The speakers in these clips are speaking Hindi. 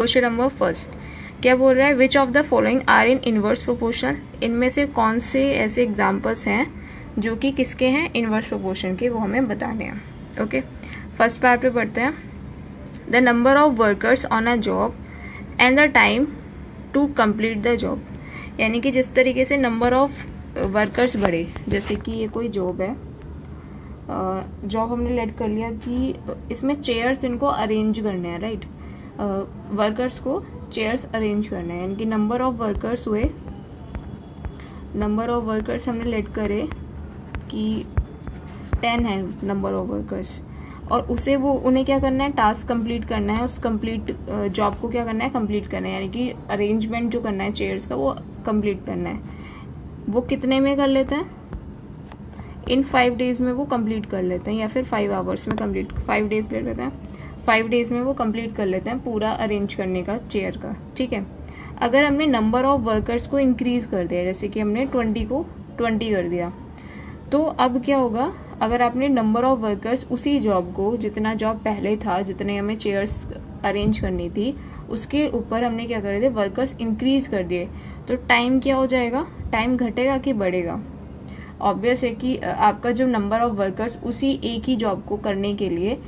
क्वेश्चन नंबर फर्स्ट क्या बोल रहा है, which of the following are in inverse proportion. इनमें से कौन से ऐसे एग्जाम्पल्स हैं जो कि किसके हैं, इनवर्स प्रोपोर्शन के, वो हमें बताने हैं। ओके, फर्स्ट पार्ट पे पढ़ते हैं। The number of workers on a job and the time to complete the job. यानी कि जिस तरीके से नंबर ऑफ वर्कर्स बढ़े, जैसे कि ये कोई जॉब है, जॉब हमने लेट कर लिया कि इसमें चेयर्स इनको अरेंज करने हैं, राइट। वर्कर्स को चेयर्स अरेंज करना है, यानी कि नंबर ऑफ वर्कर्स हुए, नंबर ऑफ वर्कर्स हमने लेट करे कि 10 है नंबर ऑफ वर्कर्स, और उसे वो उन्हें क्या करना है, टास्क कंप्लीट करना है, उस कंप्लीट जॉब को क्या करना है, कंप्लीट करना है, यानी कि अरेंजमेंट जो करना है चेयर्स का वो कंप्लीट करना है। वो कितने में कर लेते हैं, इन 5 डेज में वो कंप्लीट कर लेते हैं, या फिर 5 आवर्स में कंप्लीट, 5 डेज ले लेते हैं, 5 डेज में वो कंप्लीट कर लेते हैं पूरा अरेंज करने का चेयर का, ठीक है। अगर हमने नंबर ऑफ वर्कर्स को इंक्रीज कर दिया, जैसे कि हमने 20 को 20 कर दिया, तो अब क्या होगा, अगर आपने नंबर ऑफ वर्कर्स उसी जॉब को, जितना जॉब पहले था, जितने हमें चेयर्स अरेंज करनी थी, उसके ऊपर हमने क्या कर दिए, वर्कर्स इंक्रीज कर दिए, तो टाइम क्या हो जाएगा, टाइम घटेगा कि बढ़ेगा। ऑब्वियस है कि आपका जो नंबर ऑफ वर्कर्स उसी एक ही जॉब को करने के लिए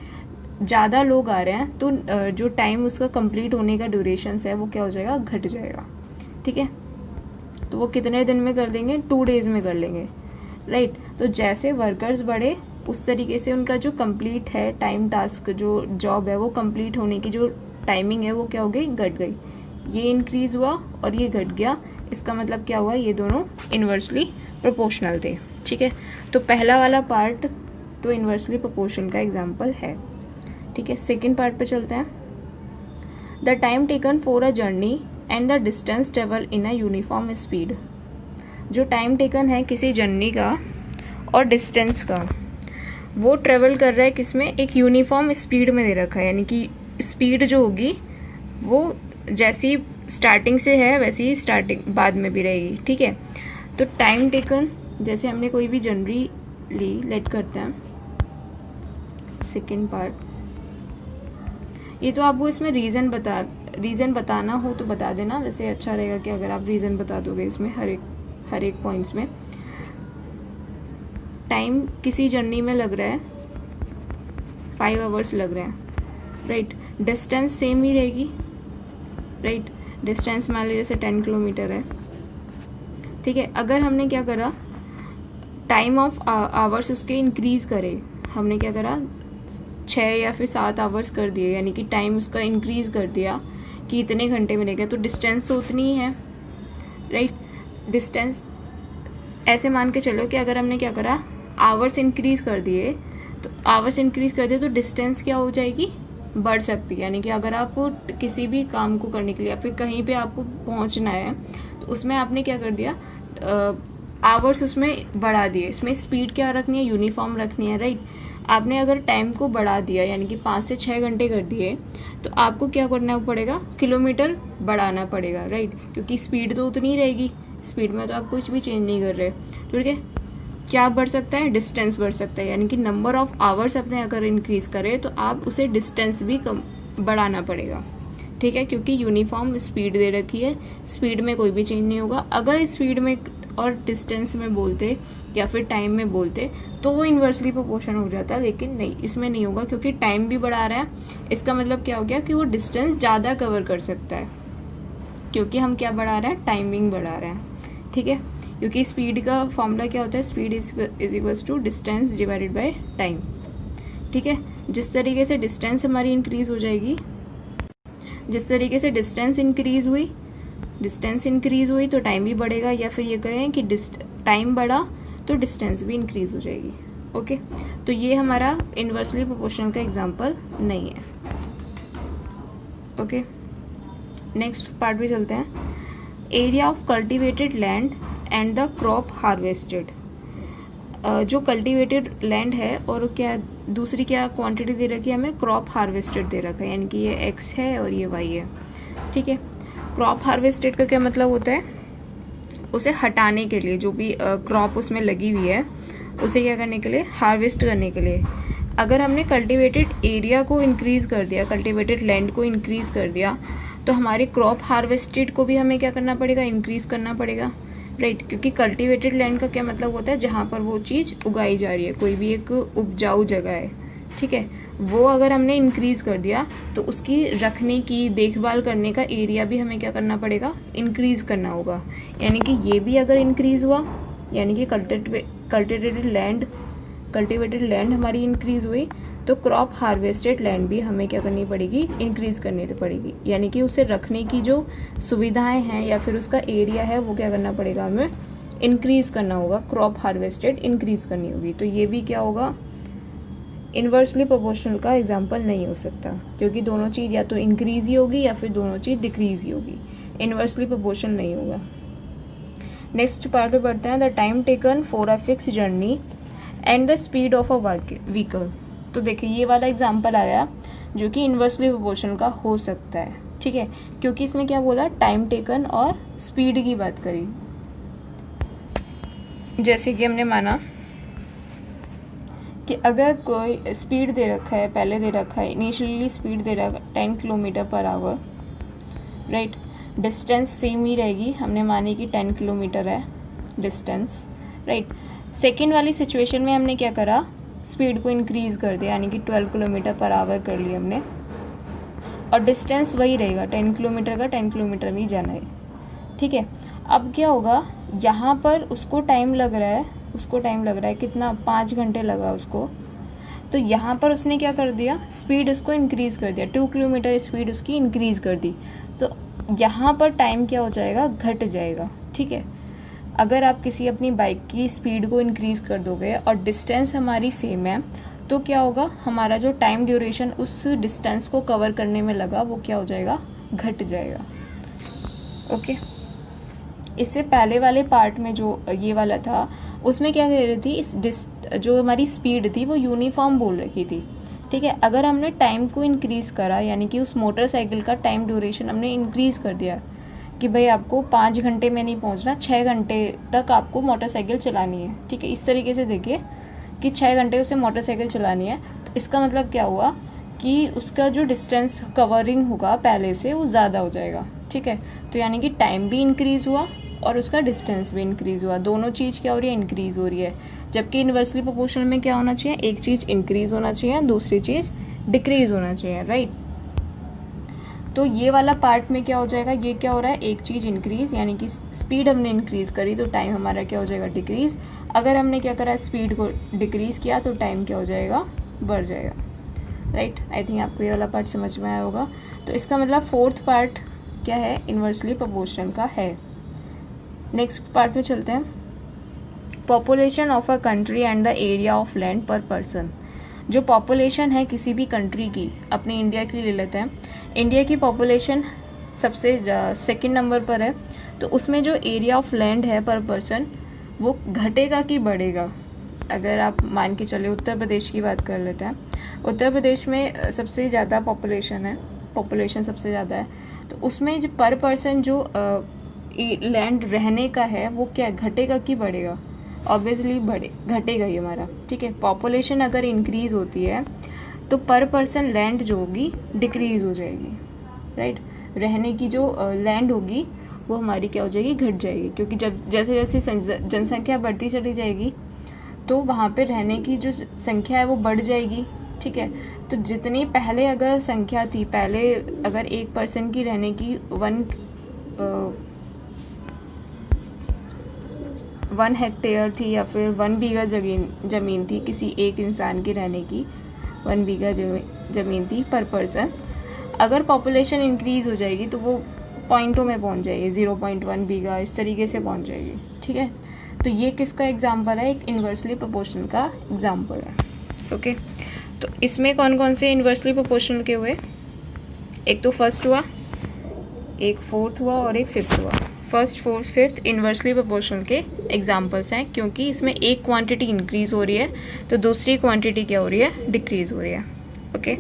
ज़्यादा लोग आ रहे हैं, तो जो टाइम उसका कंप्लीट होने का ड्यूरेशन है वो क्या हो जाएगा, घट जाएगा, ठीक है। तो वो कितने दिन में कर देंगे, 2 डेज में कर लेंगे, राइट। तो जैसे वर्कर्स बढ़े उस तरीके से उनका जो कंप्लीट है टाइम, टास्क जो जॉब है वो कंप्लीट होने की जो टाइमिंग है वो क्या हो गई, घट गई। ये इंक्रीज हुआ और ये घट गया, इसका मतलब क्या हुआ, ये दोनों इन्वर्सली प्रोपोर्शनल थे, ठीक है। तो पहला वाला पार्ट तो इन्वर्सली प्रोपोर्शन का एग्जाम्पल है, ठीक है। सेकेंड पार्ट पे चलते हैं। The time taken for a journey and the distance travel in a uniform speed. जो टाइम टेकन है किसी जर्नी का और डिस्टेंस का, वो ट्रेवल कर रहा है किसमें, एक यूनिफॉर्म स्पीड में दे रखा है, यानी कि स्पीड जो होगी वो जैसी स्टार्टिंग से है वैसी ही स्टार्टिंग बाद में भी रहेगी, ठीक है। तो टाइम टेकन, जैसे हमने कोई भी जर्नी ली, लेट करते हैं सेकेंड पार्ट। ये तो आपको इसमें रीज़न बताना हो तो बता देना, वैसे अच्छा रहेगा कि अगर आप रीज़न बता दोगे इसमें हर एक पॉइंट्स में। टाइम किसी जर्नी में लग रहा है 5 आवर्स लग रहे हैं, राइट। डिस्टेंस सेम ही रहेगी, राइट। डिस्टेंस मान लीजिए जैसे 10 किलोमीटर है, ठीक है। अगर हमने क्या करा, टाइम ऑफ आवर्स उसके इंक्रीज करे, हमने क्या करा 6 या फिर 7 आवर्स कर दिए, यानी कि टाइम उसका इंक्रीज कर दिया कि इतने घंटे मिलेगा, तो डिस्टेंस तो उतनी ही है, राइट। डिस्टेंस ऐसे मान के चलो कि अगर हमने क्या करा, आवर्स इंक्रीज कर दिए, तो आवर्स इंक्रीज कर दिए तो डिस्टेंस क्या हो जाएगी, बढ़ सकती है। यानी कि अगर आप किसी भी काम को करने के लिए या फिर कहीं पे आपको पहुंचना है, तो उसमें आपने क्या कर दिया, आवर्स उसमें बढ़ा दिए। इसमें स्पीड क्या रखनी है, यूनिफॉर्म रखनी है, राइट। आपने अगर टाइम को बढ़ा दिया, यानी कि 5 से 6 घंटे कर दिए, तो आपको क्या करना पड़ेगा, किलोमीटर बढ़ाना पड़ेगा, राइट। क्योंकि स्पीड तो उतनी ही रहेगी, स्पीड में तो आप कुछ भी चेंज नहीं कर रहे, ठीक है। क्या बढ़ सकता है, डिस्टेंस बढ़ सकता है, यानी कि नंबर ऑफ आवर्स अपने अगर इंक्रीज करें तो आप उसे डिस्टेंस भी कम बढ़ाना पड़ेगा, ठीक है। क्योंकि यूनिफॉर्म स्पीड दे रखी है, स्पीड में कोई भी चेंज नहीं होगा। अगर स्पीड में और डिस्टेंस में बोलते या फिर टाइम में बोलते तो वो इन्वर्सली प्रोपोर्शन हो जाता, लेकिन नहीं, इसमें नहीं होगा, क्योंकि टाइम भी बढ़ा रहा है। इसका मतलब क्या हो गया कि वो डिस्टेंस ज़्यादा कवर कर सकता है, क्योंकि हम क्या बढ़ा रहे हैं, टाइमिंग बढ़ा रहे हैं, ठीक है। क्योंकि स्पीड का फॉर्मूला क्या होता है, speed is equals to distance divided by time, ठीक है। जिस तरीके से डिस्टेंस हमारी इंक्रीज हो जाएगी, जिस तरीके से डिस्टेंस इंक्रीज हुई तो टाइम भी बढ़ेगा, या फिर ये कहें कि टाइम बढ़ा तो डिस्टेंस भी इंक्रीज हो जाएगी, ओके। तो ये हमारा इन्वर्सली प्रोपोर्शनल का एग्जांपल नहीं है, ओके। नेक्स्ट पार्ट पे चलते हैं। Area of cultivated land and the crop harvested. जो कल्टिवेटेड लैंड है और क्या दूसरी क्या क्वांटिटी दे रखी है हमें, क्रॉप हार्वेस्टेड दे रखा है, यानी कि ये x है और ये y है, ठीक है। क्रॉप हार्वेस्टेड का क्या मतलब होता है, उसे हटाने के लिए, जो भी क्रॉप उसमें लगी हुई है उसे क्या करने के लिए, हार्वेस्ट करने के लिए। अगर हमने कल्टिवेटेड एरिया को इंक्रीज कर दिया, कल्टिवेटेड लैंड को इंक्रीज कर दिया, तो हमारे क्रॉप हार्वेस्टेड को भी हमें क्या करना पड़ेगा, इंक्रीज करना पड़ेगा, राइट। क्योंकि कल्टीवेटेड लैंड का क्या मतलब होता है, जहाँ पर वो चीज़ उगाई जा रही है, कोई भी एक उपजाऊ जगह है, ठीक है, वो अगर हमने इंक्रीज कर दिया तो उसकी रखने की, देखभाल करने का एरिया भी हमें क्या करना पड़ेगा, इंक्रीज करना होगा। यानी कि ये भी अगर इंक्रीज हुआ, यानी कि कल्टिवेटेड लैंड हमारी इंक्रीज हुई, तो क्रॉप हार्वेस्टेड लैंड भी हमें क्या करनी पड़ेगी, इंक्रीज करनी पड़ेगी। यानी कि उसे रखने की जो सुविधाएं हैं या फिर उसका एरिया है वो क्या करना पड़ेगा, हमें इंक्रीज करना होगा, क्रॉप हार्वेस्टेड इंक्रीज करनी होगी। तो ये भी क्या होगा, इन्वर्सली प्रोपोर्शनल का एग्जाम्पल नहीं हो सकता, क्योंकि दोनों चीज़ या तो इंक्रीज ही होगी या फिर दोनों चीज़ डिक्रीज ही होगी, इन्वर्सली प्रोपोर्शनल नहीं होगा। नेक्स्ट पार्ट में बढ़ते हैं, the time taken for a fix journey and the speed of a vehicle. तो देखिए ये वाला एग्जाम्पल आया जो कि इन्वर्सली प्रोपोर्शनल का हो सकता है, ठीक है, क्योंकि इसमें क्या बोला, टाइम टेकन और स्पीड की बात करी। जैसे कि हमने माना कि अगर कोई स्पीड दे रखा है, पहले दे रखा है, इनिशियली स्पीड दे रखा है 10 kilometre per hour, right, distance same ही रहेगी, हमने मानी कि 10 किलोमीटर है डिस्टेंस, राइट। सेकेंड वाली सिचुएशन में हमने क्या करा, स्पीड को इंक्रीज कर दिया, यानी कि 12 किलोमीटर पर आवर कर लिया हमने, और डिस्टेंस वही रहेगा 10 किलोमीटर का, 10 किलोमीटर में ही जाना है, ठीक है। अब क्या होगा, यहाँ पर उसको टाइम लग रहा है, कितना, 5 घंटे लगा उसको, तो यहाँ पर उसने क्या कर दिया, स्पीड उसको इंक्रीज कर दिया, 2 किलोमीटर स्पीड उसकी इंक्रीज कर दी, तो यहाँ पर टाइम क्या हो जाएगा, घट जाएगा, ठीक है। अगर आप किसी अपनी बाइक की स्पीड को इंक्रीज कर दोगे और डिस्टेंस हमारी सेम है, तो क्या होगा, हमारा जो टाइम ड्यूरेशन उस डिस्टेंस को कवर करने में लगा वो क्या हो जाएगा, घट जाएगा, ओके। इससे पहले वाले पार्ट में जो ये वाला था उसमें क्या कह रही थी, जो हमारी स्पीड थी वो यूनिफॉर्म बोल रखी थी, ठीक है। अगर हमने टाइम को इंक्रीज करा, यानी कि उस मोटरसाइकिल का टाइम ड्यूरेशन हमने इंक्रीज कर दिया कि भाई आपको 5 घंटे में नहीं पहुंचना, 6 घंटे तक आपको मोटरसाइकिल चलानी है, ठीक है। इस तरीके से देखिए कि 6 घंटे उसे मोटरसाइकिल चलानी है, तो इसका मतलब क्या हुआ कि उसका जो डिस्टेंस कवरिंग होगा पहले से वो ज़्यादा हो जाएगा, ठीक है। तो यानी कि टाइम भी इंक्रीज हुआ और उसका डिस्टेंस भी इंक्रीज हुआ, दोनों चीज़ क्या हो रही है, इंक्रीज हो रही है। जबकि इन्वर्सली प्रोपोर्शनल में क्या होना चाहिए, एक चीज़ इंक्रीज होना चाहिए, दूसरी चीज़ डिक्रीज होना चाहिए, राइट। तो ये वाला पार्ट में क्या हो जाएगा, ये क्या हो रहा है, एक चीज़ इंक्रीज, यानी कि स्पीड हमने इंक्रीज करी तो टाइम हमारा क्या हो जाएगा, डिक्रीज। अगर हमने क्या करा, स्पीड को डिक्रीज किया तो टाइम क्या हो जाएगा, बढ़ जाएगा, राइट। आई थिंक आपको ये वाला पार्ट समझ में आया होगा। तो इसका मतलब फोर्थ पार्ट क्या है, इन्वर्सली प्रोपोर्शनल का है। नेक्स्ट पार्ट में चलते हैं, population of a country and the area of land पर पर्सन। जो पॉपुलेशन है किसी भी कंट्री की, अपने इंडिया की ले लेते हैं, इंडिया की पॉपुलेशन सबसे सेकंड नंबर पर है, तो उसमें जो एरिया ऑफ लैंड है पर पर्सन वो घटेगा कि बढ़ेगा। अगर आप मान के चले उत्तर प्रदेश की बात कर लेते हैं, उत्तर प्रदेश में सबसे ज़्यादा पॉपुलेशन सबसे ज़्यादा है, तो उसमें जो पर पर्सन जो लैंड रहने का है वो क्या घटेगा कि बढ़ेगा, ऑब्वियसली घटेगा ही हमारा, ठीक है। पॉपुलेशन अगर इंक्रीज होती है तो पर पर्सन लैंड जो होगी डिक्रीज हो जाएगी, राइट। रहने की जो लैंड होगी वो हमारी क्या हो जाएगी, घट जाएगी, क्योंकि जब जैसे जैसे जनसंख्या बढ़ती चली जाएगी तो वहाँ पे रहने की जो संख्या है वो बढ़ जाएगी, ठीक है। तो जितनी पहले अगर संख्या थी, पहले अगर एक पर्सन की रहने की 1 हेक्टेयर थी या फिर 1 बीघा जमीन थी किसी एक इंसान की रहने की, 1 बीघा जमीन थी पर पर्सन, अगर पॉपुलेशन इंक्रीज हो जाएगी तो वो पॉइंटों में पहुंच जाएगी, 0.1 बीघा इस तरीके से पहुंच जाएगी, ठीक है। तो ये किसका एग्जाम्पल है, एक इन्वर्सली प्रोपोर्शनल का एग्जाम्पल है, ओके। तो इसमें कौन कौन से इन्वर्सली प्रोपोर्शनल के हुए, एक तो फर्स्ट हुआ, एक फोर्थ हुआ और एक फिफ्थ हुआ। First, fourth, fifth inversely proportional के एग्जाम्पल्स हैं, क्योंकि इसमें एक क्वांटिटी इंक्रीज हो रही है तो दूसरी क्वांटिटी क्या हो रही है, डिक्रीज हो रही है, ओके।